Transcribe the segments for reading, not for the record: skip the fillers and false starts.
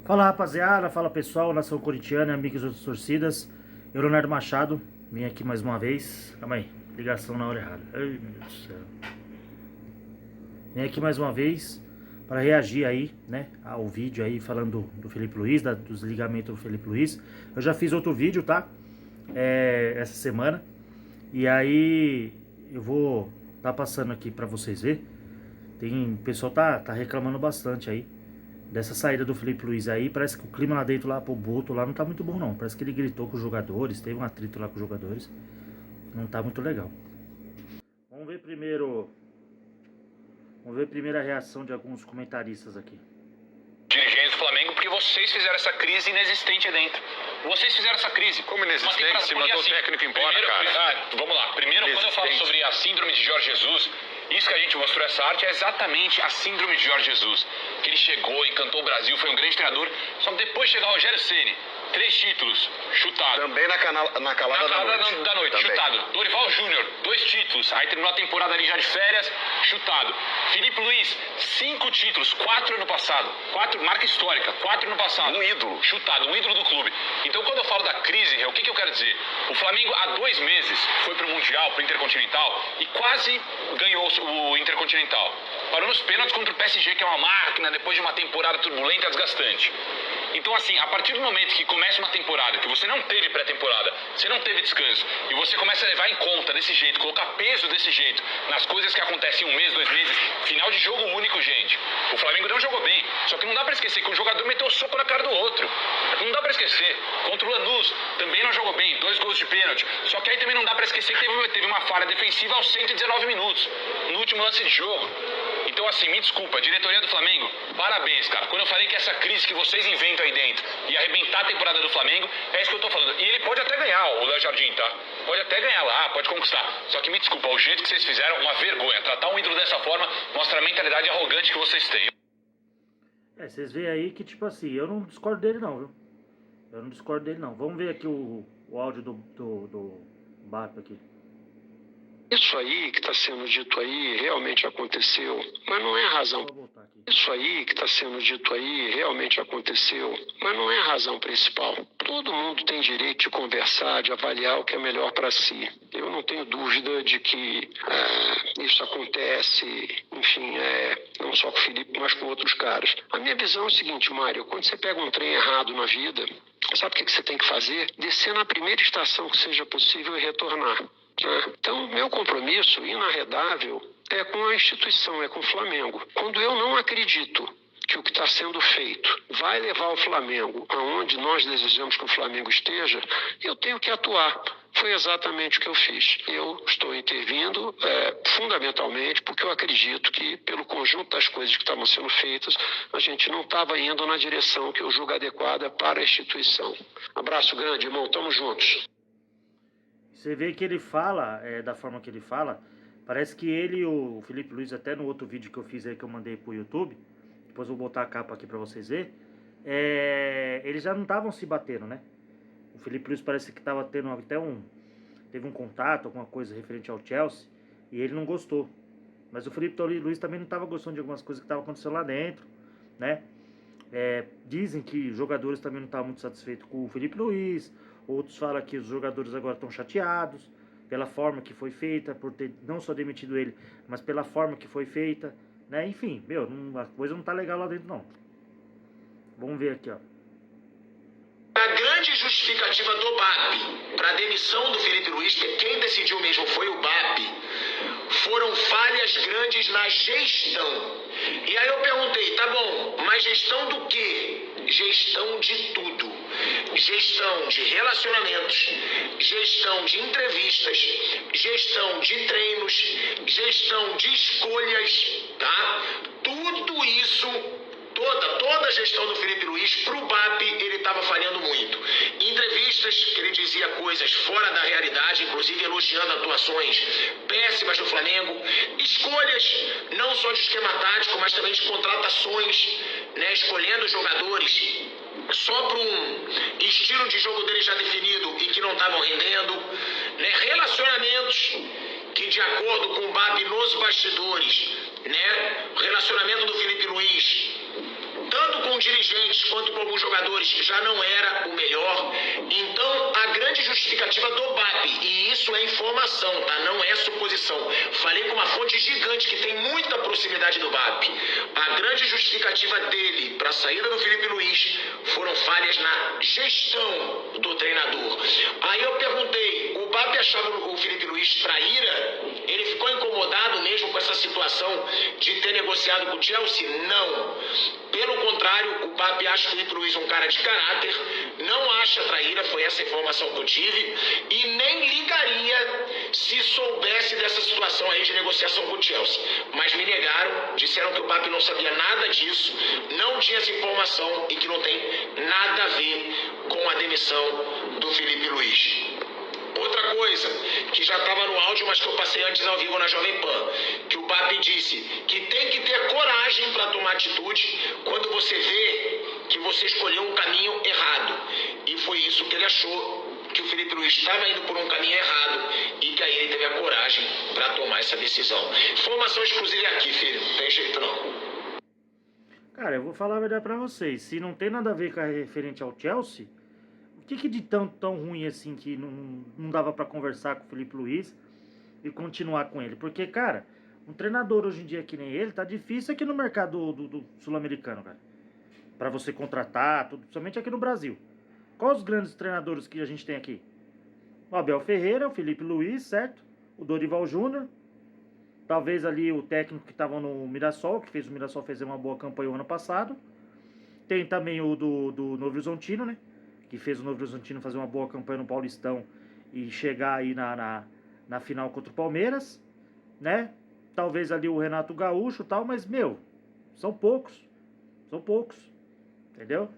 Fala rapaziada, fala pessoal, nação corintiana, amigos de outras torcidas. Eu, Leonardo Machado, vim aqui mais uma vez. Calma aí, ligação na hora errada. Ai meu Deus do céu. Vim aqui mais uma vez para reagir aí, né, ao vídeo aí falando do Felipe Luiz, dos ligamentos do Felipe Luiz. Eu já fiz outro vídeo, tá? Essa semana. E aí eu vou tá passando aqui para vocês verem. O pessoal tá reclamando bastante aí dessa saída do Felipe Luiz aí. Parece que o clima lá dentro, lá pro Boto, lá não tá muito bom não. Parece que ele gritou com os jogadores, teve um atrito lá com os jogadores. Não tá muito legal. Vamos ver primeiro a reação de alguns comentaristas aqui. Dirigentes do Flamengo, porque vocês fizeram essa crise inexistente aí dentro. Vocês fizeram essa crise. Como inexistente? Se mandou o técnico embora, cara. Vamos lá. Primeiro, quando eu falo sobre a síndrome de Jorge Jesus, isso que a gente mostrou, essa arte, é exatamente a síndrome de Jorge Jesus. Que ele chegou, encantou o Brasil, foi um grande treinador. Só que depois chega o Rogério Ceni, 3 títulos, chutado. Também na calada da noite, também. chutado. Dorival Júnior, 2 títulos. Aí terminou a temporada ali já de férias, chutado. Felipe Luiz, 5 títulos, 4 ano passado. 4, marca histórica, 4 ano passado. Um ídolo. Chutado, um ídolo do clube. Então quando eu falo da crise, o que eu quero dizer? O Flamengo há 2 meses foi pro Mundial, pro Intercontinental, e quase ganhou o Intercontinental. Parou nos pênaltis contra o PSG, que é uma máquina, depois de uma temporada turbulenta e desgastante. Então, assim, a partir do momento que começa uma temporada, que você não teve pré-temporada, você não teve descanso, e você começa a levar em conta desse jeito, colocar peso desse jeito, nas coisas que acontecem em 1 mês, 2 meses, final de jogo único, gente. O Flamengo não jogou bem, só que não dá pra esquecer que um jogador meteu o soco na cara do outro. Não dá pra esquecer. Contra o Lanús, também não jogou bem, 2 gols de pênalti. Só que aí também não dá pra esquecer que teve uma falha defensiva aos 119 minutos, no último lance de jogo. Então, assim, me desculpa, diretoria do Flamengo, parabéns, cara. Quando eu falei que essa crise que vocês inventam aí dentro e arrebentar a temporada do Flamengo, é isso que eu tô falando. E ele pode até ganhar, o Léo Jardim, tá? Pode até ganhar lá, pode conquistar. Só que me desculpa, o jeito que vocês fizeram, uma vergonha. Tratar um ídolo dessa forma mostra a mentalidade arrogante que vocês têm. Vocês veem aí que, tipo assim, eu não discordo dele não, viu? Eu não discordo dele não. Vamos ver aqui o áudio do Bap aqui. Isso aí que está sendo dito aí realmente aconteceu, mas não é a razão. Vou voltar aqui. Isso aí que está sendo dito aí realmente aconteceu, mas não é a razão principal. Todo mundo tem direito de conversar, de avaliar o que é melhor para si. Eu não tenho dúvida de que isso acontece, enfim, não só com o Felipe, mas com outros caras. A minha visão é o seguinte, Mário, quando você pega um trem errado na vida, sabe o que você tem que fazer? Descer na primeira estação que seja possível e retornar. Então, meu compromisso inarredável é com a instituição, é com o Flamengo. Quando eu não acredito que o que está sendo feito vai levar o Flamengo aonde nós desejamos que o Flamengo esteja, eu tenho que atuar. Foi exatamente o que eu fiz. Eu estou intervindo fundamentalmente porque eu acredito que, pelo conjunto das coisas que estavam sendo feitas, a gente não estava indo na direção que eu julgo adequada para a instituição. Abraço grande, irmão. Tamo juntos. Você vê que ele fala, da forma que ele fala, parece que ele e o Felipe Luiz, até no outro vídeo que eu fiz aí, que eu mandei pro YouTube, depois eu vou botar a capa aqui pra vocês verem, eles já não estavam se batendo, né? O Felipe Luiz parece que tava tendo até teve um contato, alguma coisa referente ao Chelsea, e ele não gostou. Mas o Felipe Luiz também não estava gostando de algumas coisas que estavam acontecendo lá dentro, né? Dizem que os jogadores também não estavam muito satisfeitos com o Felipe Luiz. Outros falam que os jogadores agora estão chateados pela forma que foi feita, por ter não só demitido ele, mas pela forma que foi feita, né? Enfim, a coisa não tá legal lá dentro não. Vamos ver aqui, ó. A grande justificativa do BAP para a demissão do Felipe Luiz, que quem decidiu mesmo foi o BAP, foram falhas grandes na gestão. E aí eu perguntei, tá bom, mas gestão do quê? Gestão de tudo. Gestão de relacionamentos, gestão de entrevistas, gestão de treinos, gestão de escolhas, tá? Tudo isso, toda a gestão do Felipe Luiz, pro BAP, ele estava falhando muito. Em entrevistas, que ele dizia coisas fora da realidade, inclusive elogiando atuações péssimas do Flamengo. Escolhas, não só de esquema tático, mas também de contratações, né? Escolhendo jogadores só para um estilo de jogo dele já definido e que não estavam rendendo, né? Relacionamentos que, de acordo com o BAP nos bastidores, né? O relacionamento do Felipe Luiz, tanto com dirigentes quanto com alguns jogadores já não era o melhor. Então, a grande justificativa do BAP, e isso é informação, tá? Não é suposição. Falei com uma fonte gigante que tem muita proximidade do BAP. A grande justificativa dele para a saída do Felipe Luiz foram falhas na gestão do treinador. Aí eu perguntei, o BAP achava o Felipe Luiz traíra? Ele ficou incomodado mesmo com essa situação de ter negociado com o Chelsea? Não. Pelo contrário, o BAP acha o Felipe Luiz um cara de caráter, não acha traíra, foi essa informação que eu tive, e nem ligaria se soubesse dessa situação aí de negociação com o Chelsea. Mas me negaram, disseram que o BAP não sabia nada disso, não tinha essa informação e que não tem nada a ver com a demissão do Felipe Luiz. Outra coisa, que já estava no áudio, mas que eu passei antes ao vivo na Jovem Pan, que o BAP disse que tem que ter coragem para tomar atitude quando você vê que você escolheu um caminho errado. E foi isso que ele achou, que o Felipe Luiz estava indo por um caminho errado e que aí ele teve a coragem para tomar essa decisão. Informação exclusiva aqui, filho, não tem jeito não. Cara, eu vou falar a verdade pra vocês, se não tem nada a ver com a referente ao Chelsea, o que de tão ruim assim que não dava pra conversar com o Felipe Luiz e continuar com ele? Porque, cara, um treinador hoje em dia que nem ele, tá difícil aqui no mercado do sul-americano, cara. Pra você contratar, tudo, somente aqui no Brasil. Quais os grandes treinadores que a gente tem aqui? O Abel Ferreira, o Felipe Luiz, certo? O Dorival Júnior. Talvez ali o técnico que estava no Mirassol, que fez o Mirassol fazer uma boa campanha o ano passado. Tem também o do Novo Horizontino, né? Que fez o Novo Horizontino fazer uma boa campanha no Paulistão e chegar aí na final contra o Palmeiras, né? Talvez ali o Renato Gaúcho e tal, mas, meu, são poucos, entendeu?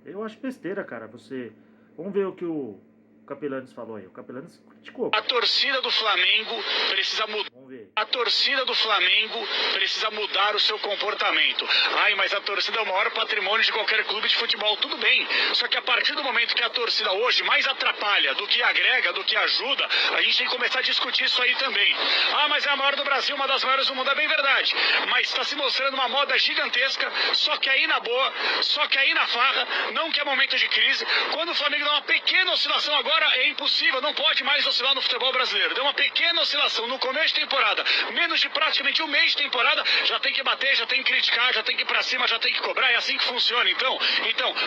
Eu acho besteira, cara, você... Vamos ver o que o Capelanes falou aí. O Capelanes criticou. A torcida do Flamengo precisa mudar. Vamos ver. A torcida do Flamengo precisa mudar o seu comportamento. Ai, mas a torcida é o maior patrimônio de qualquer clube de futebol. Tudo bem. Só que a partir do momento que a torcida hoje mais atrapalha do que agrega, do que ajuda, a gente tem que começar a discutir isso aí também. Ah, mas é a maior do Brasil, uma das maiores do mundo. É bem verdade. Mas está se mostrando uma moda gigantesca. Só que aí na boa, só que aí na farra, não que é momento de crise. Quando o Flamengo dá uma pequena oscilação agora, é impossível, não pode mais oscilar no futebol brasileiro. Deu uma pequena oscilação no começo de temporada, menos de praticamente um mês de temporada, já tem que bater, já tem que criticar, já tem que ir pra cima, já tem que cobrar, é assim que funciona. Então,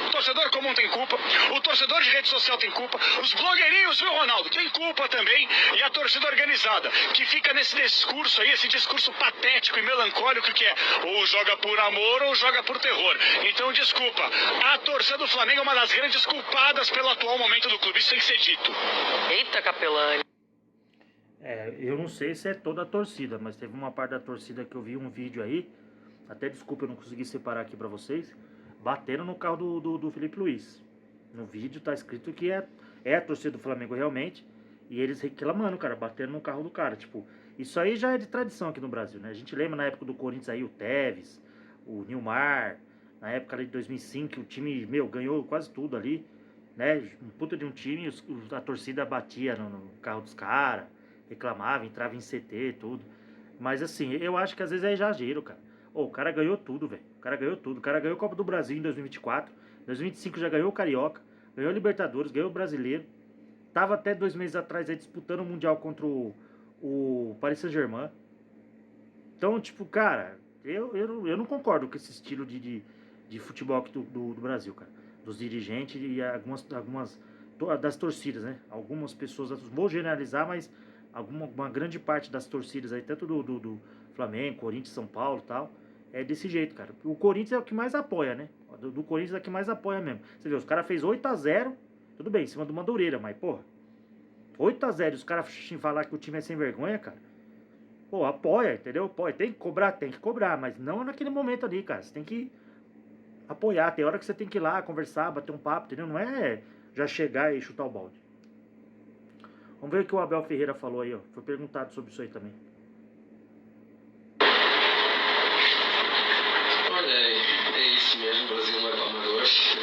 o torcedor comum tem culpa, o torcedor de rede social tem culpa, os blogueirinhos, viu, Ronaldo, tem culpa também, e a torcida organizada, que fica nesse discurso aí, esse discurso patético e melancólico que é ou joga por amor ou joga por terror. Então, desculpa, a torcida do Flamengo é uma das grandes culpadas pelo atual momento do clube, isso tem que ser dito. Eita, Capelani. Eu não sei se é toda a torcida, mas teve uma parte da torcida que eu vi um vídeo aí, até desculpa eu não consegui separar aqui pra vocês, batendo no carro do Felipe Luiz. No vídeo tá escrito que é a torcida do Flamengo realmente, e eles reclamando, cara, batendo no carro do cara. Tipo, isso aí já é de tradição aqui no Brasil, né? A gente lembra na época do Corinthians aí, o Tevez, o Nilmar, na época ali de 2005, o time, ganhou quase tudo ali, né? Um puta de um time, a torcida batia no carro dos caras, reclamava, entrava em CT, tudo. Mas assim, eu acho que às vezes é exagero, cara. O cara ganhou tudo, velho. O cara ganhou tudo. O cara ganhou a Copa do Brasil em 2024. Em 2025 já ganhou o Carioca. Ganhou o Libertadores, ganhou o Brasileiro. Tava até 2 meses atrás aí disputando o Mundial contra o Paris Saint-Germain. Então, tipo, cara, eu não concordo com esse estilo de futebol aqui do Brasil, cara. Dos dirigentes e algumas das torcidas, né? Algumas pessoas, vou generalizar, mas uma grande parte das torcidas aí, tanto do Flamengo, Corinthians, São Paulo e tal, é desse jeito, cara. O Corinthians é o que mais apoia, né? Do Corinthians é o que mais apoia mesmo. Você vê, os caras fez 8-0, tudo bem, em cima do Madureira, mas, porra, 8-0, os caras falar que o time é sem vergonha, cara. Pô, apoia, entendeu? Apoia. Tem que cobrar, mas não naquele momento ali, cara. Você tem que apoiar, tem hora que você tem que ir lá, conversar, bater um papo, entendeu? Não é já chegar e chutar o balde. Vamos ver o que o Abel Ferreira falou aí, ó. Foi perguntado sobre isso aí também. Olha, é isso mesmo, o Brasil não é para amadores.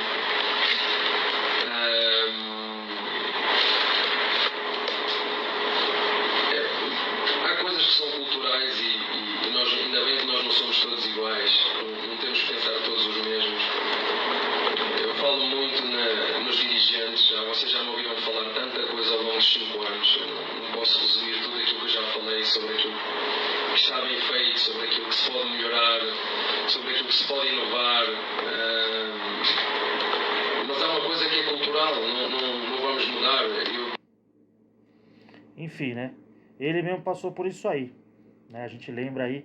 Há coisas que são culturais e nós, ainda bem que nós não somos todos iguais, não temos que pensar todos os mesmos. sobre aquilo que está bem feito, sobre aquilo que se pode melhorar, sobre aquilo que se pode inovar. Mas há uma coisa que é cultural, não vamos mudar. Enfim, né? Ele mesmo passou por isso aí, né? A gente lembra aí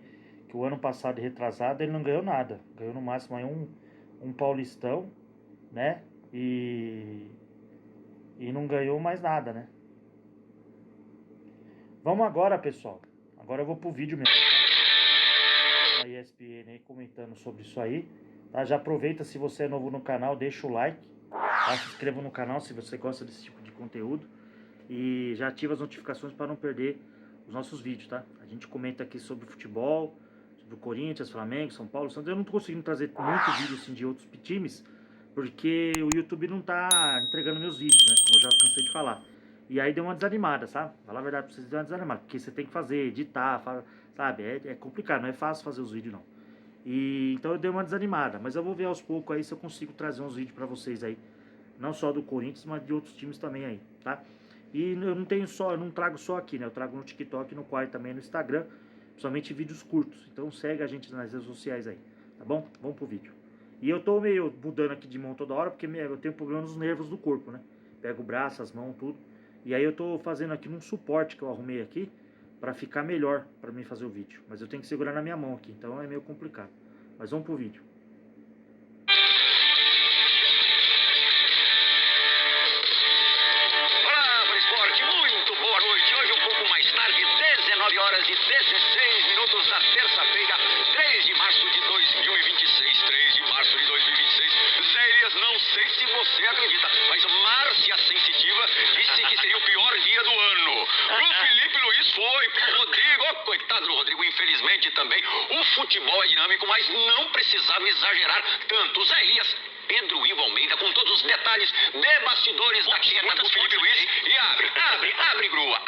que o ano passado, retrasado, ele não ganhou nada. Ganhou no máximo aí um Paulistão, né? E não ganhou mais nada, né? Vamos agora, pessoal. Agora eu vou pro vídeo mesmo. Tá? A ESPN aí comentando sobre isso aí. Tá? Já aproveita, se você é novo no canal, deixa o like. Tá? Se inscreva no canal se você gosta desse tipo de conteúdo. E já ativa as notificações para não perder os nossos vídeos, tá? A gente comenta aqui sobre futebol, sobre o Corinthians, Flamengo, São Paulo, Santos. Eu não tô conseguindo trazer muito vídeo assim, de outros times, porque o YouTube não tá entregando meus vídeos, né? Como eu já cansei de falar. E aí deu uma desanimada, sabe? Falar a verdade pra vocês, deu uma desanimada. Porque você tem que fazer, editar, sabe? É complicado, não é fácil fazer os vídeos, não. E então eu dei uma desanimada. Mas eu vou ver aos poucos aí se eu consigo trazer uns vídeos pra vocês aí. Não só do Corinthians, mas de outros times também aí, tá? E eu não trago só aqui, né? Eu trago no TikTok, no Quai, também no Instagram. Principalmente vídeos curtos. Então segue a gente nas redes sociais aí, tá bom? Vamos pro vídeo. E eu tô meio mudando aqui de mão toda hora, porque eu tenho problema nos nervos do corpo, né? Pego o braço, as mãos, tudo. E aí eu tô fazendo aqui num suporte que eu arrumei aqui, pra ficar melhor pra mim fazer o vídeo. Mas eu tenho que segurar na minha mão aqui, então é meio complicado. Mas vamos pro vídeo. Horas e 16 minutos da terça-feira, 3 de março de 2026, 3 de março de 2026. Zé Elias, não sei se você acredita, mas Márcia Sensitiva disse que seria o pior dia do ano. Pro Felipe Luiz foi, pro Rodrigo, oh, coitado do Rodrigo, infelizmente também. O futebol é dinâmico, mas não precisava exagerar tanto. Zé Elias, Pedro Ivo Almeida, com todos os detalhes de bastidores da queda do Felipe Luiz. E abre, grua,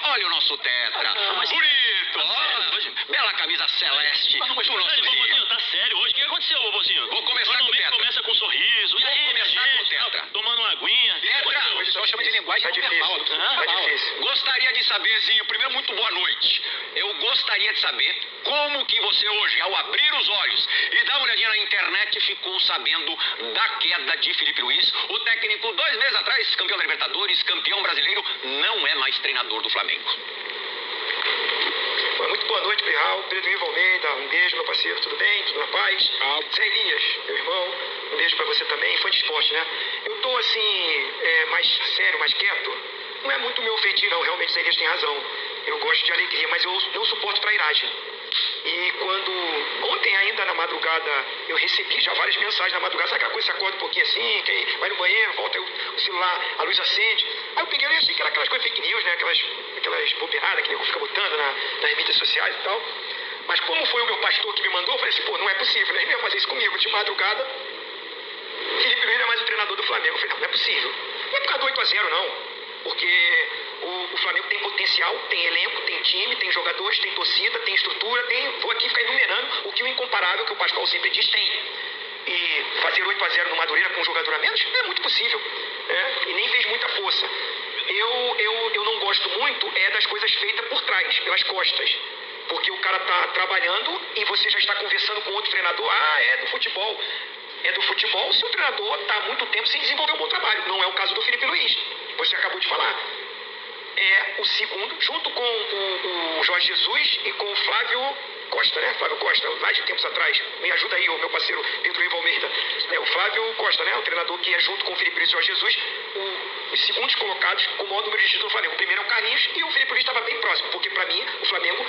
olha o nosso tetra. Bonito, ó. Bela camisa celeste do nosso dia. Tá sério hoje? O que aconteceu, vovozinho? Vou começar com o tetra. Começa com um sorriso. E aí, começar com o tetra. Tomando uma aguinha. Tetra, o pessoal chama de linguagem Tá difícil. Tá difícil. Gostaria de saber, Zinho, primeiro, muito boa noite. Eu gostaria de saber como que você hoje, ao abrir os olhos e dar uma olhadinha na internet, ficou sabendo da queda de Felipe Luiz. O técnico, 2 meses atrás, campeão da Libertadores, campeão brasileiro, não é mais treinador do Flamengo. Muito boa noite, Pirral. Pedro Ivo Almeida, um beijo, meu parceiro. Tudo bem? Tudo na paz? Zé Elias, meu irmão, um beijo pra você também. Fã de esporte, né? Eu tô assim, mais sério, mais quieto. Não é muito meu feitio, não. Realmente, Zé Elias tem razão. Eu gosto de alegria, mas eu não suporto trairagem. E quando, ontem ainda na madrugada, eu recebi já várias mensagens na madrugada, sabe aquela coisa, você acorda um pouquinho assim, que aí vai no banheiro, volta o celular, a luz acende. Aí eu peguei e achei que era aquelas coisas fake news, né, aquelas bobeiradas que eu fico botando nas mídias sociais e tal. Mas como foi o meu pastor que me mandou, eu falei assim, pô, não é possível, né? Ele ia fazer isso comigo, de madrugada. Felipe Luiz é mais o treinador do Flamengo. Eu falei, não é possível. Não é por causa do 8-0, não. Porque o Flamengo tem potencial, tem elenco, tem time, tem jogadores, tem torcida, tem estrutura, vou aqui ficar enumerando o que o incomparável, que o Pascoal sempre diz, tem. E fazer 8-0 no Madureira com um jogador a menos é muito possível, né? E nem fez muita força. Eu não gosto muito das coisas feitas por trás, pelas costas. Porque o cara tá trabalhando e você já está conversando com outro treinador, é do futebol. É do futebol se o treinador está há muito tempo sem desenvolver um bom trabalho. Não é o caso do Felipe Luiz. Você acabou de falar. É o segundo, junto com o Jorge Jesus e com o Flávio Costa, né? Flávio Costa, lá de tempos atrás. Me ajuda aí, o meu parceiro Pedro Ivo Almeida. O Flávio Costa, né? O treinador que é junto com o Felipe Luiz e o Jorge Jesus, os segundos colocados com o maior número de títulos do Flamengo. O primeiro é o Carlinhos e o Felipe Luiz estava bem próximo, porque para mim o Flamengo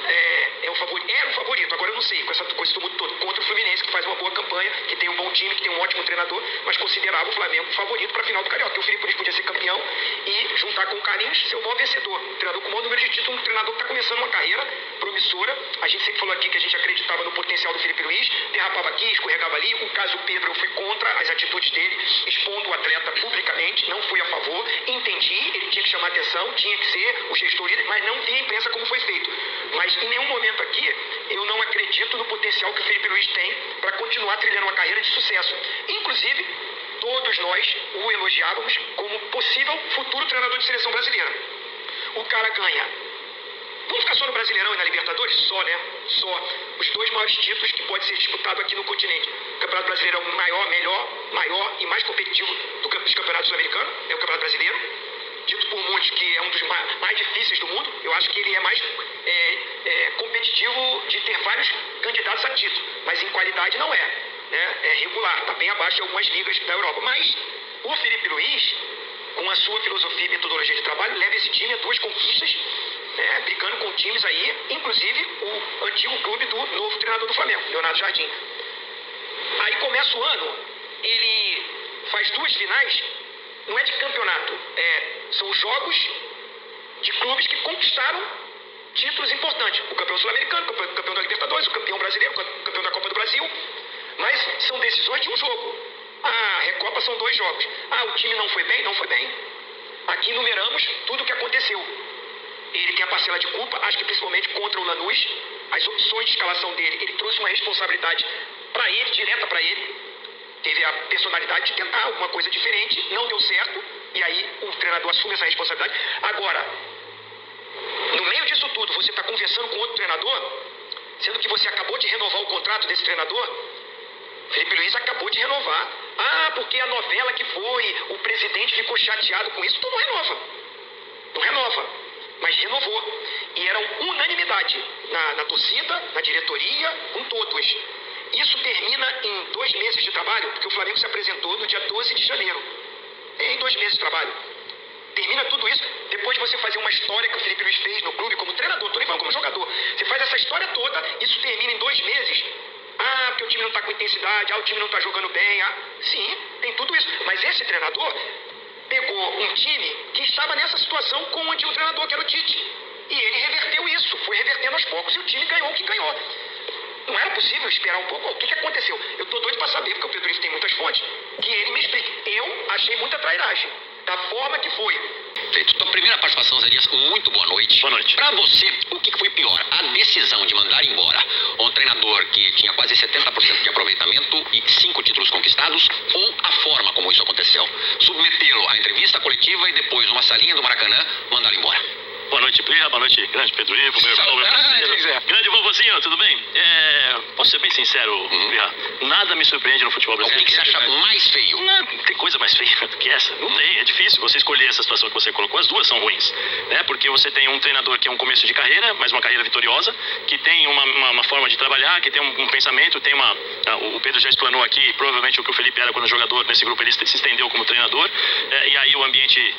era o favorito. Agora eu não sei, com esse tumulto todo, contra o Fluminense, que faz uma boa campanha, que tem um bom time, que tem um ótimo treinador, mas considerava o Flamengo favorito para a final do Carioca. O Felipe Luiz podia ser campeão e juntar com o Carlinhos ser o maior vencedor. O treinador com o maior número de títulos, um treinador que está começando uma carreira promissora. A gente sempre falou aqui que a gente acreditava no potencial do Felipe Luiz, derrapava aqui, escorregava ali. O caso Pedro, eu fui contra as atitudes dele, expondo o atleta publicamente, não fui a favor, entendi, ele tinha que chamar atenção, tinha que ser o gestor líder, mas não vi a imprensa como foi feito. Mas em nenhum momento aqui eu não acredito no potencial que o Felipe Luiz tem para continuar trilhando uma carreira de sucesso. Inclusive, todos nós o elogiávamos como possível futuro treinador de seleção brasileira. O cara ganha Vamos ficar só no Brasileirão e na Libertadores? Só, né? Só. Os 2 maiores títulos que pode ser disputado aqui no continente. O Campeonato Brasileiro é o maior e mais competitivo dos campeonatos sul-americanos. É o Campeonato Brasileiro. Dito por muitos que é um dos mais difíceis do mundo. Eu acho que ele é mais competitivo de ter vários candidatos a título. Mas em qualidade não é. Né? É regular. Está bem abaixo de algumas ligas da Europa. Mas o Felipe Luiz, com a sua filosofia e metodologia de trabalho, leva esse time a 2 conquistas, né, brigando com times aí, inclusive o antigo clube do novo treinador do Flamengo, Leonardo Jardim. Aí começa o ano, ele faz 2 finais, não é de campeonato, são jogos de clubes que conquistaram títulos importantes. O campeão sul-americano, o campeão da Libertadores, o campeão brasileiro, o campeão da Copa do Brasil. Mas são decisões de um jogo. A Recopa são 2 jogos. O time não foi bem? Não foi bem. Aqui enumeramos tudo o que aconteceu. Ele tem a parcela de culpa, acho que principalmente contra o Lanús. As opções de escalação dele, ele trouxe uma responsabilidade para ele, direta para ele. Teve a personalidade de tentar alguma coisa diferente, não deu certo. E aí o treinador assume essa responsabilidade. Agora, no meio disso tudo, você está conversando com outro treinador, sendo que você acabou de renovar o contrato desse treinador. Felipe Luiz acabou de renovar. Porque a novela que foi, o presidente ficou chateado com isso. Então não renova. Não renova. Mas renovou. E era unanimidade na torcida, na diretoria, com todos. Isso termina em 2 meses de trabalho, porque o Flamengo se apresentou no dia 12 de janeiro. Em 2 meses de trabalho. Termina tudo isso, depois de você fazer uma história que o Felipe Luiz fez no clube como treinador, tô nem falando como jogador. Você faz essa história toda, isso termina em 2 meses. Porque o time não está com intensidade, o time não está jogando bem. Sim, tem tudo isso. Mas esse treinador pegou um time que estava nessa situação com o antigo treinador, que era o Tite. E ele reverteu isso, foi revertendo aos poucos. E o time ganhou o que ganhou. Não era possível esperar um pouco? O que aconteceu? Eu estou doido para saber, porque o Pedro Ivo tem muitas fontes, que ele me explique. Eu achei muita trairagem, da forma que foi. Então, primeira participação, Zé Dias, muito boa noite. Boa noite. Para você, o que foi pior? A decisão de mandar embora um treinador que tinha quase 70% de aproveitamento e 5 títulos conquistados, ou a forma como isso aconteceu? Submetê-lo à entrevista coletiva e depois, numa salinha do Maracanã, mandá-lo embora. Boa noite, Plirra. Boa noite, grande Pedro Ivo, meu irmão, meu parceiro. Grande vovozinho, tudo bem? Posso ser bem sincero, Plirra, nada me surpreende no futebol brasileiro. O que você acha mais feio? Não, tem coisa mais feia do que essa? Não tem, é difícil você escolher essa situação que você colocou. As duas são ruins, né? Porque você tem um treinador que é um começo de carreira, mas uma carreira vitoriosa, que tem uma forma de trabalhar, que tem um pensamento, tem uma... O Pedro já explanou aqui, provavelmente o que o Felipe era quando jogador, nesse grupo ele se estendeu como treinador, e aí o ambiente...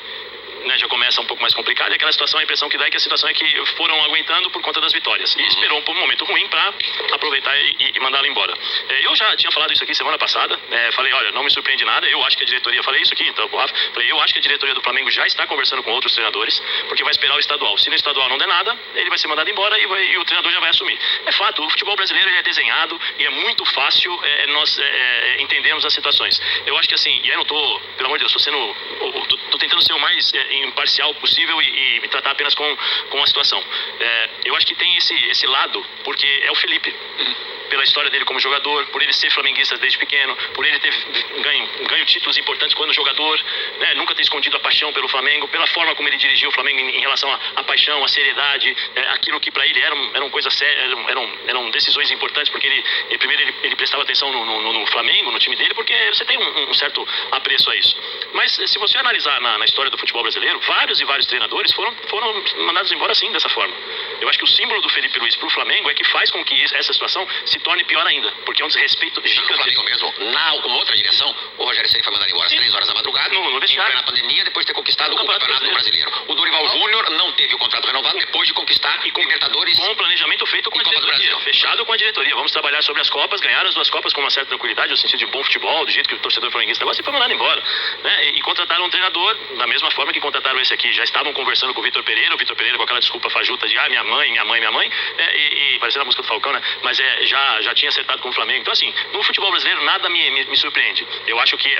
Né, já começa um pouco mais complicado, e aquela situação, a impressão que dá é que a situação é que foram aguentando por conta das vitórias, e esperou um momento ruim para aproveitar e mandá-lo embora. Eu já tinha falado isso aqui semana passada, falei, olha, não me surpreende nada, eu acho que a diretoria, falei isso aqui, então, Rafa, falei, eu acho que a diretoria do Flamengo já está conversando com outros treinadores, porque vai esperar o estadual. Se no estadual não der nada, ele vai ser mandado embora e o treinador já vai assumir. É fato, o futebol brasileiro ele é desenhado e é muito fácil nós entendermos as situações. Eu acho que assim, e aí não tô, pelo amor de Deus, tô tentando ser o mais imparcial possível e tratar apenas com a situação. Eu acho que tem esse lado, porque é o Felipe. Pela história dele como jogador, por ele ser flamenguista desde pequeno, por ele ter ganho títulos importantes quando jogador, né? Nunca ter escondido a paixão pelo Flamengo, pela forma como ele dirigiu o Flamengo em relação à paixão, à seriedade, aquilo que para ele eram coisas sérias, eram decisões importantes, porque ele prestava atenção no Flamengo, no time dele, porque você tem um certo apreço a isso. Mas se você analisar na história do futebol brasileiro, vários e vários treinadores foram mandados embora assim, dessa forma. Eu acho que o símbolo do Felipe Luiz para o Flamengo é que faz com que essa situação se torne pior ainda, porque é um desrespeito gigante. O Flamengo mesmo, na outra direção, o Rogério Ceni foi mandado embora às 3 horas da madrugada, no vestiário, na pandemia, depois de ter conquistado o Campeonato Brasileiro. O Dorival Júnior não teve o contrato renovado depois de conquistar Libertadores. Com o planejamento feito com a diretoria, fechado com a diretoria. Vamos trabalhar sobre as Copas, ganhar as 2 Copas com uma certa tranquilidade, no sentido de bom futebol, do jeito que o torcedor flamenguista gosta, e foi mandado embora, né? E contrataram um treinador da mesma forma que contrataram esse aqui. Já estavam conversando com o Vitor Pereira com aquela desculpa fajuta de minha mãe, e parecendo a música do Falcão, né? Mas já tinha acertado com o Flamengo. Então assim, no futebol brasileiro nada me surpreende. Eu acho que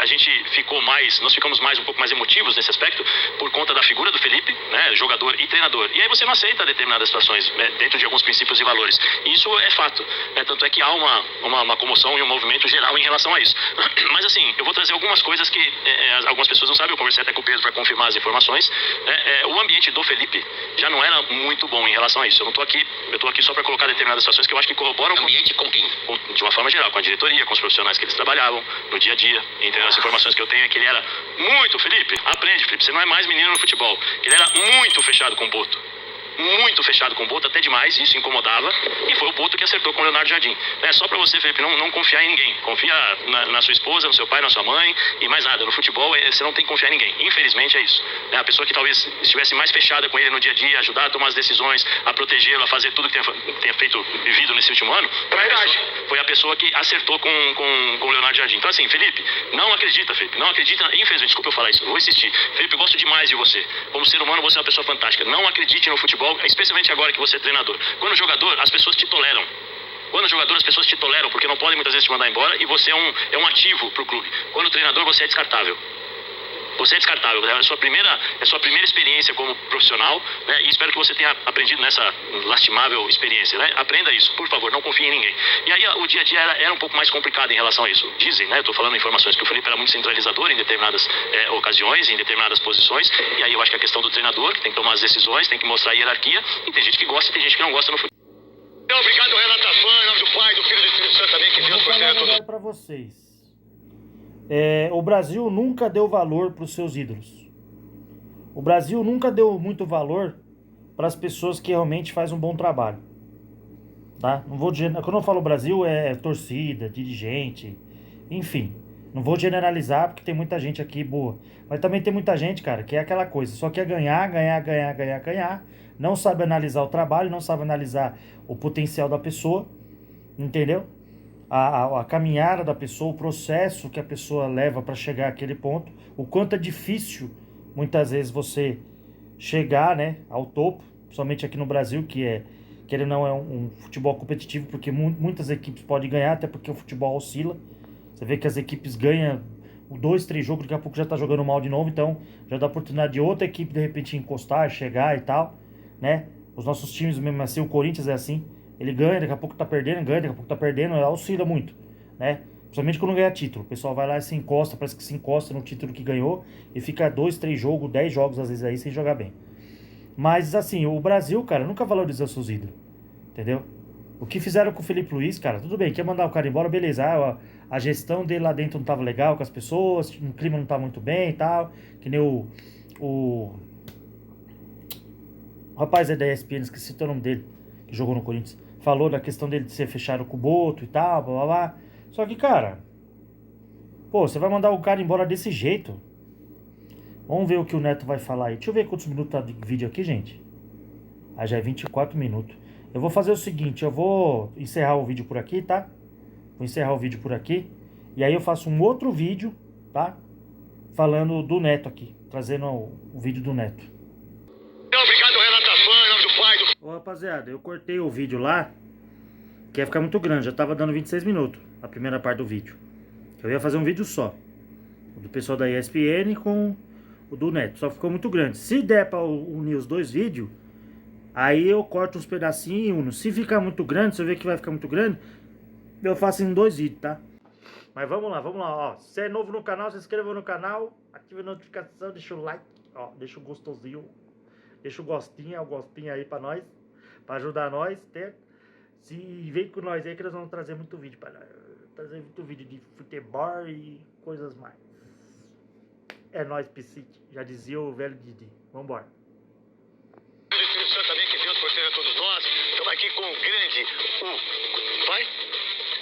nós ficamos um pouco mais emotivos nesse aspecto por conta da figura do Felipe, né? Jogador e treinador. E aí você não aceita determinadas situações, né? Dentro de alguns princípios e valores. E isso é fato, né? Tanto é que há uma comoção e um movimento geral em relação a isso. Mas assim, eu vou trazer algumas coisas que algumas pessoas não sabem. Eu conversei até com o Pedro para confirmar as informações. O ambiente do Felipe já não era muito bom em relação relação a isso. Eu tô aqui só para colocar determinadas situações que eu acho que corroboram... Ambiente com quem? De uma forma geral, com a diretoria, com os profissionais que eles trabalhavam no dia a dia. Entre as informações que eu tenho é que ele era muito, Felipe, aprende, Felipe, você não é mais menino no futebol. Que ele era muito fechado com o Boto. Muito fechado com o Boto, até demais, isso incomodava, e foi o Boto que acertou com o Leonardo Jardim. É só pra você, Felipe, não confiar em ninguém. Confia na sua esposa, no seu pai, na sua mãe, e mais nada. No futebol, você não tem que confiar em ninguém. Infelizmente, é isso. A pessoa que talvez estivesse mais fechada com ele no dia a dia, ajudar a tomar as decisões, a protegê-lo, a fazer tudo que tenha vivido nesse último ano, foi a pessoa que acertou com o Leonardo Jardim. Então, assim, Felipe, não acredita, infelizmente, desculpa eu falar isso, eu vou insistir. Felipe, eu gosto demais de você. Como ser humano, você é uma pessoa fantástica. Não acredite no futebol, especialmente agora que você é treinador. Quando jogador, as pessoas te toleram. Quando jogador, as pessoas te toleram, porque não podem muitas vezes te mandar embora, e você é um ativo pro clube. Quando treinador, você é descartável. Você é descartável. É a sua primeira experiência como profissional, né? E espero que você tenha aprendido nessa lastimável experiência, né? Aprenda isso, por favor, não confie em ninguém. E aí o dia a dia era um pouco mais complicado em relação a isso. Dizem, né? Eu tô falando informações que o Felipe era muito centralizador em determinadas ocasiões, em determinadas posições. E aí eu acho que a questão do treinador, que tem que tomar as decisões, tem que mostrar a hierarquia. E tem gente que gosta e tem gente que não gosta no futebol. Obrigado, Renata Fã, em nome do Pai, do Filho e do Espírito Santo também, que Deus proteja todos. Para vocês. O Brasil nunca deu valor para os seus ídolos. O Brasil nunca deu muito valor para as pessoas que realmente fazem um bom trabalho. Tá? Não vou quando eu falo Brasil, é torcida, dirigente, enfim. Não vou generalizar porque tem muita gente aqui boa. Mas também tem muita gente, cara, que é aquela coisa. Só quer ganhar. Não sabe analisar o trabalho, não sabe analisar o potencial da pessoa. Entendeu? A caminhada da pessoa, o processo que a pessoa leva para chegar àquele ponto, o quanto é difícil muitas vezes você chegar, né, ao topo, somente aqui no Brasil, que ele não é um futebol competitivo, porque muitas equipes podem ganhar, até porque o futebol oscila. Você vê que as equipes ganham 2, 3 jogos, daqui a pouco já tá jogando mal de novo, então já dá a oportunidade de outra equipe de repente encostar, chegar e tal, né? Os nossos times mesmo assim, o Corinthians é assim. Ele ganha, daqui a pouco tá perdendo, daqui a pouco tá perdendo, oscila muito, né? Principalmente quando ganha título. O pessoal vai lá e se encosta, parece que se encosta no título que ganhou e fica 2, 3 jogos, 10 jogos às vezes aí sem jogar bem. Mas assim, o Brasil, cara, nunca valorizou seus ídolos, entendeu? O que fizeram com o Felipe Luiz, cara, tudo bem, quer mandar o cara embora, beleza. A gestão dele lá dentro não tava legal com as pessoas, o clima não tá muito bem e tal, que nem o rapaz da ESPN, esqueci o nome dele, que jogou no Corinthians. Falou da questão dele de ser fechado com o Boto e tal, blá blá blá. Só que, cara, pô, você vai mandar o cara embora desse jeito? Vamos ver o que o Neto vai falar aí. Deixa eu ver quantos minutos tá de vídeo aqui, gente. Já é 24 minutos. Eu vou fazer o seguinte, eu vou encerrar o vídeo por aqui, tá? Vou encerrar o vídeo por aqui. E aí eu faço um outro vídeo, tá? Falando do Neto aqui, trazendo o vídeo do Neto. Obrigado, Renata Fã, em nome do Pai, do... Ô, rapaziada, eu cortei o vídeo lá, que ia ficar muito grande, já tava dando 26 minutos, a primeira parte do vídeo. Eu ia fazer um vídeo só, o do pessoal da ESPN com o do Neto, só ficou muito grande. Se der pra unir os dois vídeos, aí eu corto uns pedacinhos e uno. Se ficar muito grande, se eu ver que vai ficar muito grande, eu faço em 2 vídeos, tá? Mas vamos lá, ó. Se é novo no canal, se inscreva no canal, ative a notificação, deixa o like, ó, deixa o gostosinho. Deixa o gostinho aí pra nós, pra ajudar nós, ter. Se vem com nós aí que nós vamos trazer muito vídeo pra nós. Trazer muito vídeo de futebol e coisas mais. É nóis, Piscite. Já dizia o velho Didi. Vambora. O Espírito Santo também, que Deus proteja todos nós. Estamos aqui com o grande... Vai?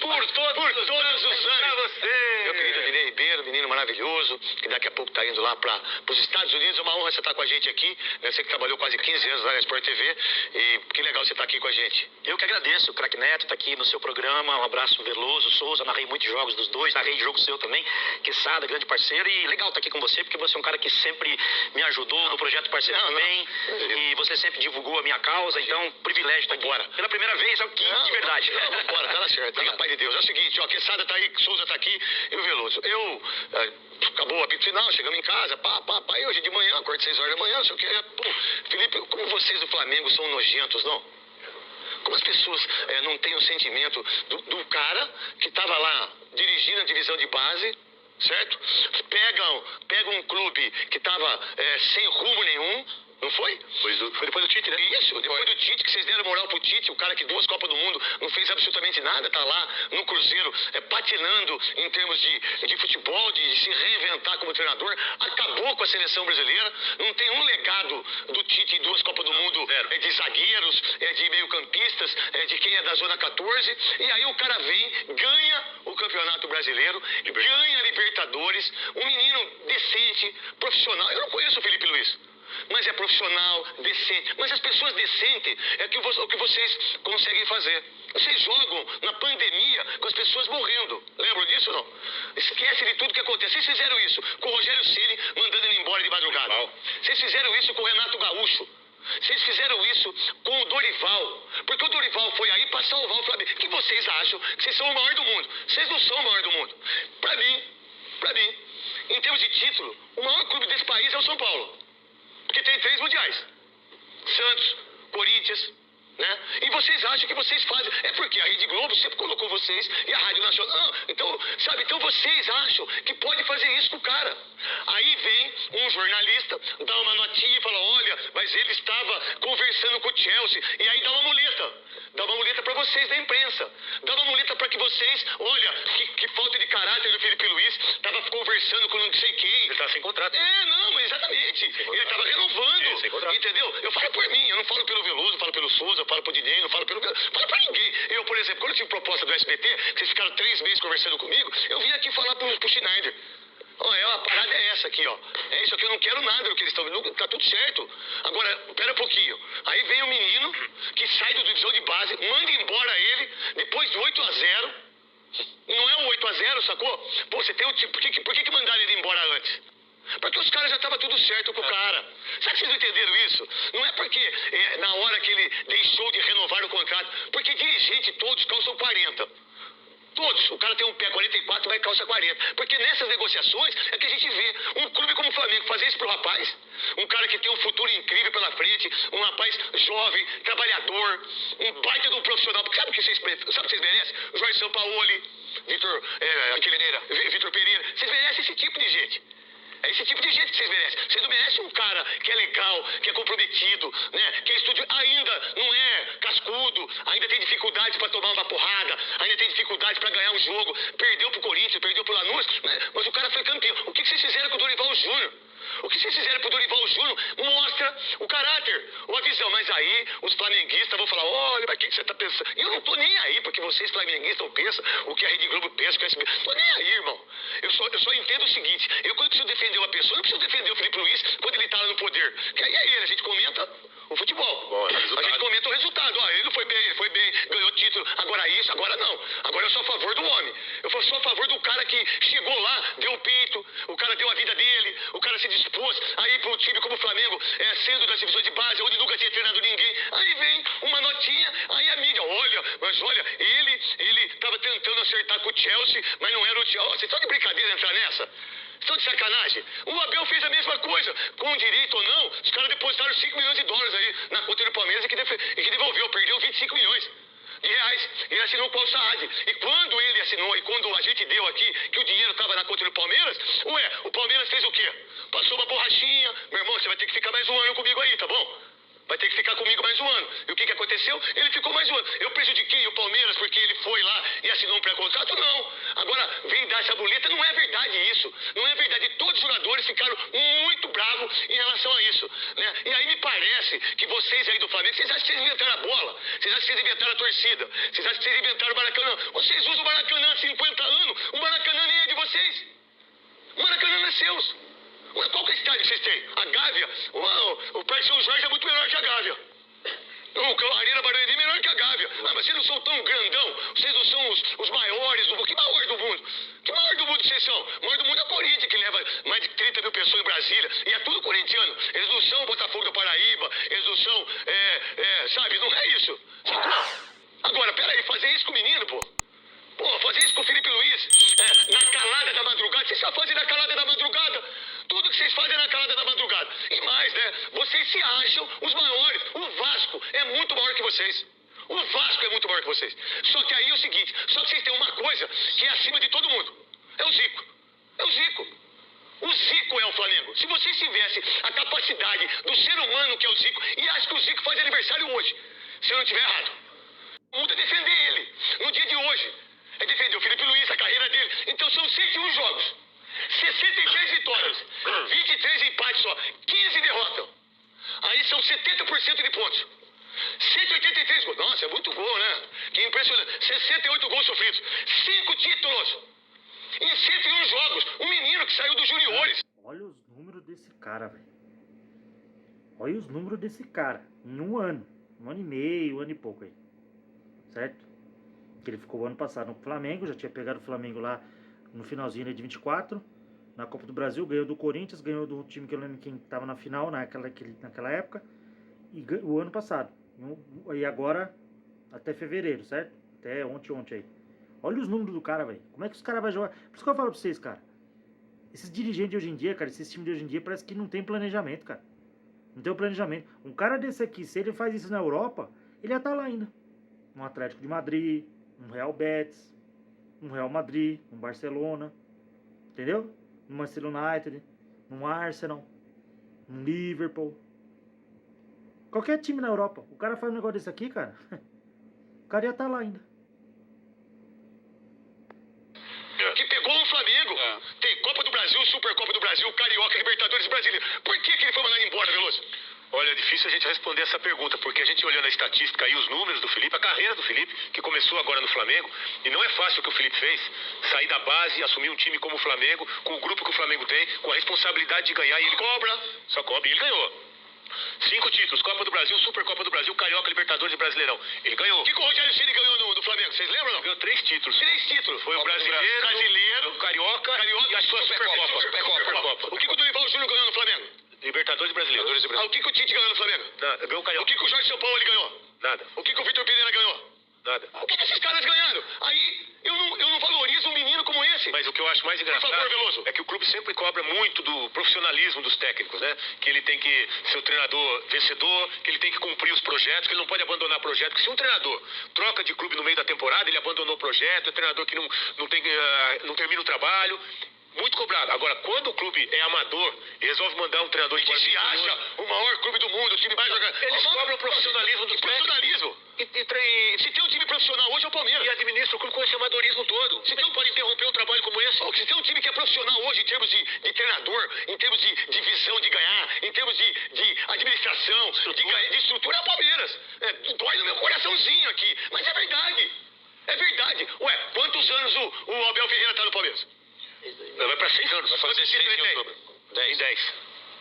Por todos os anos. Pra você. Meu querido Adinei Ribeiro, menino maravilhoso, que daqui a pouco tá indo lá para os Estados Unidos. É uma honra você estar com a gente aqui. Você que trabalhou quase 15 anos lá na Sport TV. E que legal você estar aqui com a gente. Eu que agradeço, o Craque Neto tá aqui no seu programa. Um abraço, Veloso, Souza. Narrei muitos jogos dos dois, narrei jogo seu também. Quesada, grande parceiro. E legal estar aqui com você, porque você é um cara que sempre me ajudou no projeto parceiro também. E você sempre divulgou a minha causa. Então, privilégio estar aqui. Bora. Pela primeira vez aqui, de verdade. Bora, tá certo. Tá na paz de Deus. É o seguinte, ó, Quesada tá aí, Souza tá aqui e o Veloso. Acabou o apito final, chegamos em casa, e hoje de manhã, acordei 6 horas da manhã, não sei o que. Pô, Felipe, como vocês do Flamengo são nojentos, não? Como as pessoas não têm o sentimento do cara que tava lá dirigindo a divisão de base, certo? Pega um clube que tava sem rumo nenhum, Não foi? Foi depois do Tite, né? Isso, depois do Tite, que vocês deram moral pro Tite, o cara que 2 Copas do Mundo não fez absolutamente nada, tá lá no Cruzeiro, patinando em termos de futebol, de se reinventar como treinador, acabou com a seleção brasileira, não tem um legado do Tite em 2 Copas do Mundo, de zagueiros, de meio-campistas, de quem é da Zona 14, e aí o cara vem, ganha o Campeonato Brasileiro, ganha a Libertadores, um menino decente, profissional. Eu não conheço o Felipe Luiz, mas é profissional, decente. Mas as pessoas decentes é o que vocês conseguem fazer. Vocês jogam na pandemia com as pessoas morrendo. Lembram disso ou não? Esquece de tudo que acontece. Vocês fizeram isso com o Rogério Ceni mandando ele embora de madrugada. Vocês fizeram isso com o Renato Gaúcho. Vocês fizeram isso com o Dorival. Porque o Dorival foi aí para salvar o Flamengo. Que vocês acham que vocês são o maior do mundo. Vocês não são o maior do mundo. Para mim, em termos de título, o maior clube desse país é o São Paulo. Porque tem 3 mundiais. Santos, Corinthians, né? E vocês acham que vocês fazem... É porque a Rede Globo sempre colocou vocês e a Rádio Nacional... Então, sabe? Então vocês acham que pode fazer isso com o cara. Aí vem um jornalista, dá uma notinha e fala, olha, mas ele estava conversando com o Chelsea. E aí dá uma muleta. Dá uma muleta para vocês da imprensa. Dá uma muleta para que vocês... Olha, que falta de caráter do Felipe Luiz. Estava conversando com não sei quem. Ele tá sem contrato. Não, mas exatamente. Ele estava renovando. Sem contrato. Entendeu? Eu falo por mim. Eu não falo pelo Veloso, falo pelo Souza, falo pro Dinei, não falo pelo... Falo pra ninguém. Eu, por exemplo, quando eu tive proposta do SBT, que vocês ficaram 3 meses conversando comigo, eu vim aqui falar pro Schneider. A parada é essa aqui, ó. É isso aqui, eu não quero nada do que eles estão... Tá tudo certo. Agora, pera um pouquinho. Aí vem o menino que sai do divisão de base, manda embora ele, depois de 8-0. Não é um 8-0, sacou? Pô, você tem o tipo... Por que mandaram ele embora antes? Porque os caras já estavam tudo certo com o cara. Sabe que vocês não entenderam isso? Não é porque na hora que ele deixou de renovar o contrato. Porque dirigente todos calçam 40. Todos. O cara tem um pé 44, vai calça 40. Porque nessas negociações é que a gente vê um clube como o Flamengo fazer isso pro rapaz. Um cara que tem um futuro incrível pela frente. Um rapaz jovem, trabalhador. Um baita de um profissional. Porque sabe o que vocês merecem? Jorge Sampaoli, Vitor Pereira. Vocês merecem esse tipo de gente. É esse tipo de gente que vocês merecem. Vocês não merecem um cara que é legal, que é comprometido, né? Que é estúdio, ainda não é cascudo, ainda tem dificuldades para tomar uma porrada, ainda tem dificuldades para ganhar um jogo. Perdeu pro Corinthians, perdeu pro Lanús, né? Mas o cara foi campeão. O que vocês fizeram com o Dorival Júnior? O que vocês fizeram pro Dorival Júnior mostra o caráter, ou a visão. Mas aí os flamenguistas vão falar, olha, mas o que você tá pensando? E eu não tô nem aí, porque vocês flamenguistas pensam o que a Rede Globo pensa, o que a SBT... Tô nem aí, irmão. Eu só entendo o seguinte, eu quando preciso defender uma pessoa, eu não preciso defender o Felipe Luiz quando ele tá lá no poder. Porque aí é ele, a gente comenta o futebol. Bom, a gente comenta o resultado. Ó, ele não foi bem, ganhou título. Agora isso, agora não. Agora eu sou a favor do homem. Eu sou a favor do cara que chegou lá, deu o peito, o cara deu a vida dele, o cara se dispôs a ir para um time como o Flamengo, sendo das divisões de base, onde nunca tinha treinado ninguém. Aí vem uma notinha, aí a mídia, olha, ele estava tentando acertar com o Chelsea, mas não era o Chelsea. Vocês estão de brincadeira entrar nessa? Estão de sacanagem? O Abel fez a mesma coisa, com direito ou não, os caras depositaram $5 milhões aí na conta do Palmeiras e que devolveu, perdeu 25 milhões de reais. Ele assinou com o Saad. E quando ele assinou, e quando a gente deu aqui, que o dinheiro estava na conta do Palmeiras, o Palmeiras fez o quê? Passou uma borrachinha, meu irmão, você vai ter que ficar mais um ano comigo aí, tá bom? Vai ter que ficar comigo mais um ano. E o que aconteceu? Ele ficou mais um ano. Eu prejudiquei o Palmeiras porque ele foi lá e assinou um pré-contrato? Não. Agora, vem dar essa boleta. Não é verdade isso. Não é verdade. Todos os jogadores ficaram muito bravos em relação a isso, né? E aí me parece que vocês aí do Flamengo, vocês acham que vocês inventaram a bola. Vocês acham que vocês inventaram a torcida. Vocês acham que vocês inventaram o Maracanã. Vocês usam o Maracanã há 50 anos. O Maracanã nem é de vocês. O Maracanã não é seus. Qual que é a estádio que vocês têm? A Gávea? O Parque São Jorge é muito menor que a Gávea. A Arena Barueri é menor que a Gávea. Ah, mas vocês não são tão grandão. Vocês não são os maiores do mundo. Que maior do mundo? Que maior do mundo vocês são? O maior do mundo é o Corinthians, que leva mais de 30 mil pessoas em Brasília. E é tudo corintiano. Eles não são Botafogo da Paraíba. Eles não são, sabe? Não é isso. Agora, peraí, fazer isso com o menino, pô. Pô, fazer isso com o Felipe Luiz, na calada da madrugada. Vocês só fazem na calada da madrugada. Tudo que vocês fazem é na calada da madrugada. E mais, né? Vocês se acham os maiores. O Vasco é muito maior que vocês. O Vasco é muito maior que vocês. Só que aí é o seguinte, só que vocês têm uma coisa que é acima de todo mundo. É o Zico. É o Zico. O Zico Zico é o Flamengo. Se vocês tivessem a capacidade do ser humano que é o Zico, e acho que o Zico faz aniversário hoje, se eu não estiver errado, muda defender ele no dia de hoje. É defender o Felipe Luiz, a carreira dele. Então são 101 jogos, 63 vitórias, 23 empates só, 15 derrotas. Aí são 70% de pontos. 183 gols. Nossa, é muito gol, né? Que impressionante. 68 gols sofridos. 5 títulos. Em 101 jogos. Um menino que saiu dos juniores. Olha os números desse cara, velho. Olha os números desse cara. Em um ano. Um ano e meio, um ano e pouco aí. Certo? Que ele ficou o ano passado no Flamengo. Já tinha pegado o Flamengo lá no finalzinho de 24. Na Copa do Brasil. Ganhou do Corinthians. Ganhou do time que eu lembro quem estava na final naquela época. E o ano passado. E agora até fevereiro, certo? Até ontem aí. Olha os números do cara, velho. Como é que os caras vão jogar? Por isso que eu falo pra vocês, cara. Esses dirigentes de hoje em dia, cara, esses times de hoje em dia parece que não tem planejamento, cara. Não tem um planejamento. Um cara desse aqui, se ele faz isso na Europa, ele já tá lá ainda. Um Atlético de Madrid, um Real Betis, um Real Madrid, um Barcelona. Entendeu? Um Manchester United, um Arsenal, um Liverpool. Qualquer time na Europa. O cara faz um negócio desse aqui, cara. O cara ia tá lá ainda. Que pegou o Flamengo. Tem Copa do Brasil, Supercopa do Brasil, Carioca, Libertadores Brasileiro. Por que ele foi mandado embora, Veloso? Olha, é difícil a gente responder essa pergunta, porque a gente olhando a estatística e os números do Felipe, a carreira do Felipe, que começou agora no Flamengo, e não é fácil o que o Felipe fez, sair da base, assumir um time como o Flamengo, com o grupo que o Flamengo tem, com a responsabilidade de ganhar, e ele só cobra, e ele ganhou. 5 títulos, Copa do Brasil, Supercopa do Brasil, Carioca, Libertadores e Brasileirão. Ele ganhou. O que o Rogério Ceni ganhou do Flamengo? Vocês lembram, não? Ganhou 3 títulos. 3 títulos. Foi o brasileiro, Carioca e a sua Supercopa. O que o Dorival Júnior ganhou no Flamengo? Libertadores e Brasileiro. O que o Tite ganhou no Flamengo? Nada. Ganhou o Carioca. O que o Jorge Sampaoli ganhou? Nada. O que o Vitor Pereira ganhou? Nada. O que esses caras ganhando? Aí eu não valorizo um menino como esse. Mas o que eu acho mais engraçado, por favor, Veloso, é que o clube sempre cobra muito do profissionalismo dos técnicos, né? Que ele tem que ser o treinador vencedor, que ele tem que cumprir os projetos, que ele não pode abandonar projeto. Porque se um treinador troca de clube no meio da temporada, ele abandonou o projeto, é treinador que não termina o trabalho. Muito cobrado. Agora, quando o clube é amador e resolve mandar um treinador que se acha o maior clube do mundo, o time vai jogar. Eles cobram o profissionalismo do profissionalismo. Se tem um time profissional hoje é o Palmeiras. E administra o clube com esse amadorismo todo. Se não pode interromper um trabalho como esse. Se tem um time que é profissional hoje em termos de treinador, em termos de visão de ganhar, em termos de administração, de estrutura, é o Palmeiras. Dói no meu coraçãozinho aqui. Mas é verdade. É verdade. Ué, quantos anos o Abel Ferreira tá no Palmeiras? Vai para 6 anos. Vai fazer 6 em outubro. 10.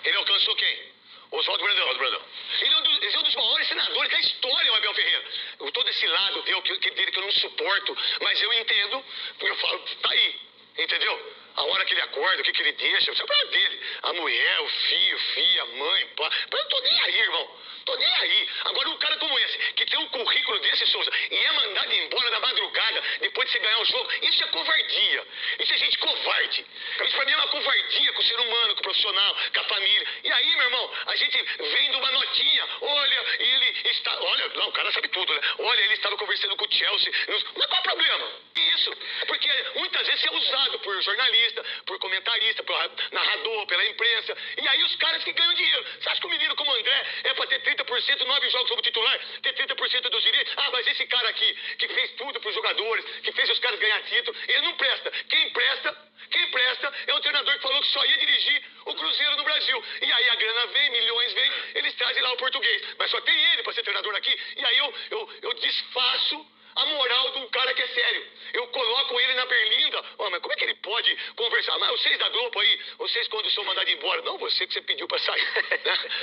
Ele alcançou quem? Oswaldo Brandão. Ele é um dos maiores senadores da história, o Abel Ferreira. Todo esse lado dele que eu não suporto, mas eu entendo, porque eu falo, tá aí, entendeu? A hora que ele acorda, o que ele deixa, isso é pra dele. A mulher, o filho, a mãe, pai. Eu tô nem aí, irmão. Tô nem aí. Agora, um cara como esse, que tem um currículo desse, Souza, e é mandado embora na madrugada, depois de você ganhar o jogo, isso é covardia. Isso é gente covarde. Isso pra mim é uma covardia com o ser humano, com o profissional, com a família. E aí, meu irmão, a gente vem de uma notinha, olha, ele está... Olha, não, o cara sabe tudo, né? Olha, ele estava conversando com o Chelsea. Mas qual é o problema? Isso. Porque muitas vezes é usado por jornalista, por comentarista, por narrador, pela imprensa. E aí os caras que ganham dinheiro. Você acha que um menino como o André é pra ter 30%, 9 jogos como titular, ter 30% dos direitos? Ah, mas esse cara aqui, que fez tudo pros jogadores, que fez os caras ganhar título, ele não presta. Quem presta é um treinador que falou que só ia dirigir o Cruzeiro no Brasil. E aí a grana vem, milhões vem, eles trazem lá o português. Mas só tem ele pra ser treinador aqui. E aí eu desfaço a moral de um cara que é sério. Eu coloco ele na berlinda. Mas como é que ele pode conversar? Mas vocês da Globo aí, vocês quando são mandados embora, não você que você pediu pra sair.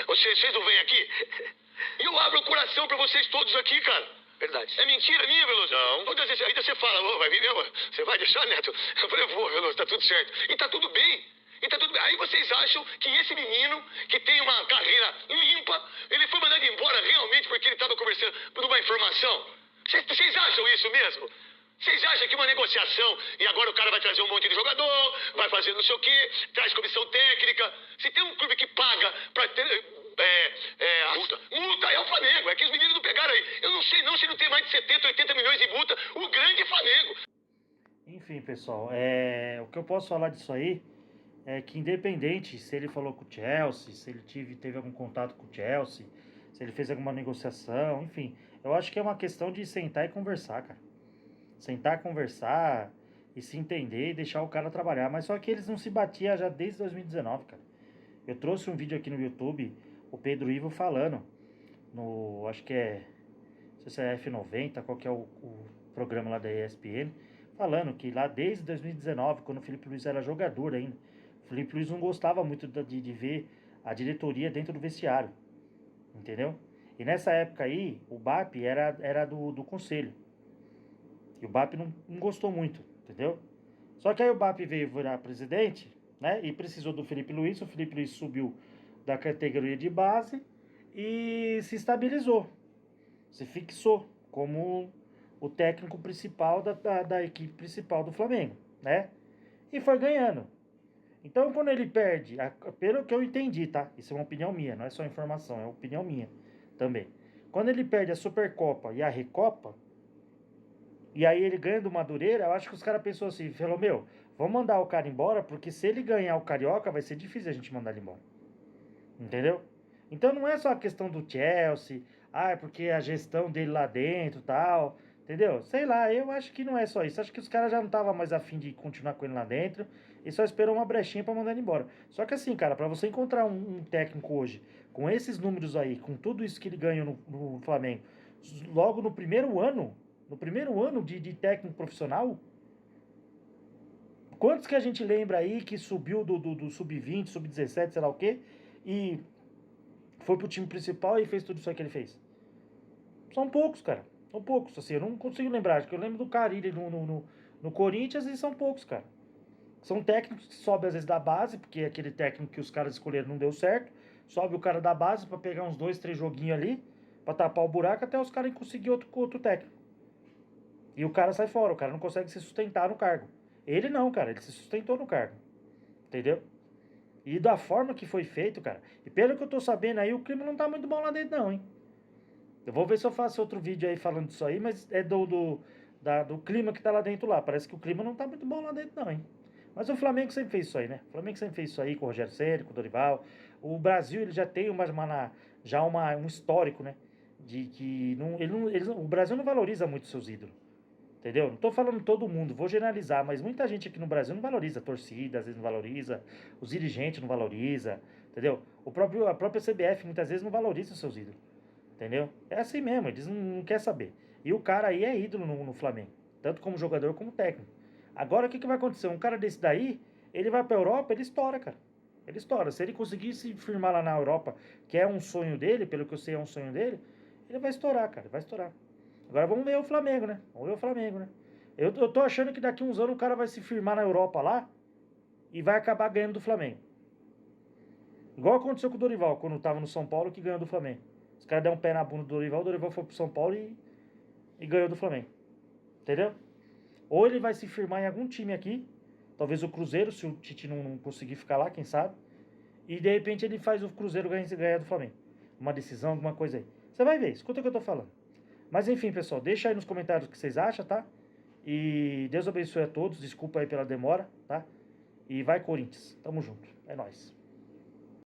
Vocês não vêm aqui? E eu abro o coração pra vocês todos aqui, cara. Verdade. É mentira minha, Veloso? Não. Todas vezes, ainda você fala, vai vir mesmo? Você vai deixar, Neto? Eu falei, vou, Veloso, tá tudo certo. E tá tudo bem. Aí vocês acham que esse menino, que tem uma carreira limpa, ele foi mandado embora realmente porque ele estava conversando por uma informação? Vocês acham isso mesmo? Vocês acham que uma negociação e agora o cara vai trazer um monte de jogador, vai fazer não sei o quê, traz comissão técnica? Se tem um clube que paga pra ter... multa é o Flamengo. É que os meninos não pegaram aí. Eu não sei não se não tem mais de 70, 80 milhões de multa. O grande Flamengo. Enfim, pessoal, o que eu posso falar disso aí que independente se ele falou com o Chelsea, se ele teve algum contato com o Chelsea, se ele fez alguma negociação, enfim, eu acho que é uma questão de sentar e conversar, cara. Sentar, conversar e se entender e deixar o cara trabalhar. Mas só que eles não se batiam já desde 2019, cara. Eu trouxe um vídeo aqui no YouTube, o Pedro Ivo falando, acho que não sei se é F90, qual que é o programa lá da ESPN, falando que lá desde 2019, quando o Felipe Luiz era jogador ainda, o Felipe Luiz não gostava muito de ver a diretoria dentro do vestiário, entendeu? E nessa época aí, o BAP era do conselho. E o BAP não gostou muito, entendeu? Só que aí o BAP veio virar presidente, né? E precisou do Felipe Luiz. O Felipe Luiz subiu da categoria de base e se estabilizou. Se fixou como o técnico principal da equipe principal do Flamengo, né? E foi ganhando. Então, quando ele perde, pelo que eu entendi, tá? Isso é uma opinião minha, não é só informação, é uma opinião minha também. Quando ele perde a Supercopa e a Recopa, e aí ele ganha do Madureira, eu acho que os caras pensou assim, falou, vamos mandar o cara embora, porque se ele ganhar o Carioca, vai ser difícil a gente mandar ele embora. Entendeu? Então não é só a questão do Chelsea, porque a gestão dele lá dentro e tal, entendeu? Sei lá, eu acho que não é só isso. Acho que os caras já não estavam mais afim de continuar com ele lá dentro e só esperou uma brechinha pra mandar ele embora. Só que assim, cara, pra você encontrar um técnico hoje, com esses números aí, com tudo isso que ele ganhou no Flamengo, logo no primeiro ano de técnico profissional, quantos que a gente lembra aí que subiu do sub-20, sub-17, sei lá o quê, e foi pro time principal e fez tudo isso aí que ele fez? São poucos, cara. São poucos, assim, eu não consigo lembrar. Acho que eu lembro do Carille no Corinthians e são poucos, cara. São técnicos que sobem às vezes da base, porque aquele técnico que os caras escolheram não deu certo. Sobe o cara da base pra pegar uns 2, 3 joguinhos ali, pra tapar o buraco, até os caras conseguirem outro técnico. E o cara sai fora, o cara não consegue se sustentar no cargo. Ele não, cara, ele se sustentou no cargo. Entendeu? E da forma que foi feito, cara, e pelo que eu tô sabendo aí, o clima não tá muito bom lá dentro não, hein? Eu vou ver se eu faço outro vídeo aí falando disso aí, mas é do clima que tá lá dentro lá. Parece que o clima não tá muito bom lá dentro não, hein? Mas o Flamengo sempre fez isso aí, né? O Flamengo sempre fez isso aí com o Rogério Ceni, com o Dorival. O Brasil, ele já tem um histórico, né? De que o Brasil não valoriza muito seus ídolos. Entendeu? Não tô falando todo mundo, vou generalizar, mas muita gente aqui no Brasil não valoriza a torcida, às vezes não valoriza, os dirigentes não valorizam, entendeu? A própria CBF muitas vezes não valoriza os seus ídolos, entendeu? É assim mesmo, eles não querem saber. E o cara aí é ídolo no Flamengo, tanto como jogador como técnico. Agora o que vai acontecer? Um cara desse daí, ele vai pra Europa, ele estoura, cara. Ele estoura. Se ele conseguir se firmar lá na Europa, que é um sonho dele, pelo que eu sei é um sonho dele, ele vai estourar, cara, vai estourar. Agora vamos ver o Flamengo, né? Vamos ver o Flamengo, né? Eu tô achando que daqui uns anos o cara vai se firmar na Europa lá e vai acabar ganhando do Flamengo. Igual aconteceu com o Dorival, quando tava no São Paulo, que ganhou do Flamengo. Os caras deram um pé na bunda do Dorival, o Dorival foi pro São Paulo e ganhou do Flamengo. Entendeu? Ou ele vai se firmar em algum time aqui, talvez o Cruzeiro, se o Tite não conseguir ficar lá, quem sabe. E de repente ele faz o Cruzeiro ganhar do Flamengo. Uma decisão, alguma coisa aí. Você vai ver, escuta o que eu tô falando. Mas enfim, pessoal, deixa aí nos comentários o que vocês acham, tá? E Deus abençoe a todos, desculpa aí pela demora, tá? E vai Corinthians, tamo junto, é nóis.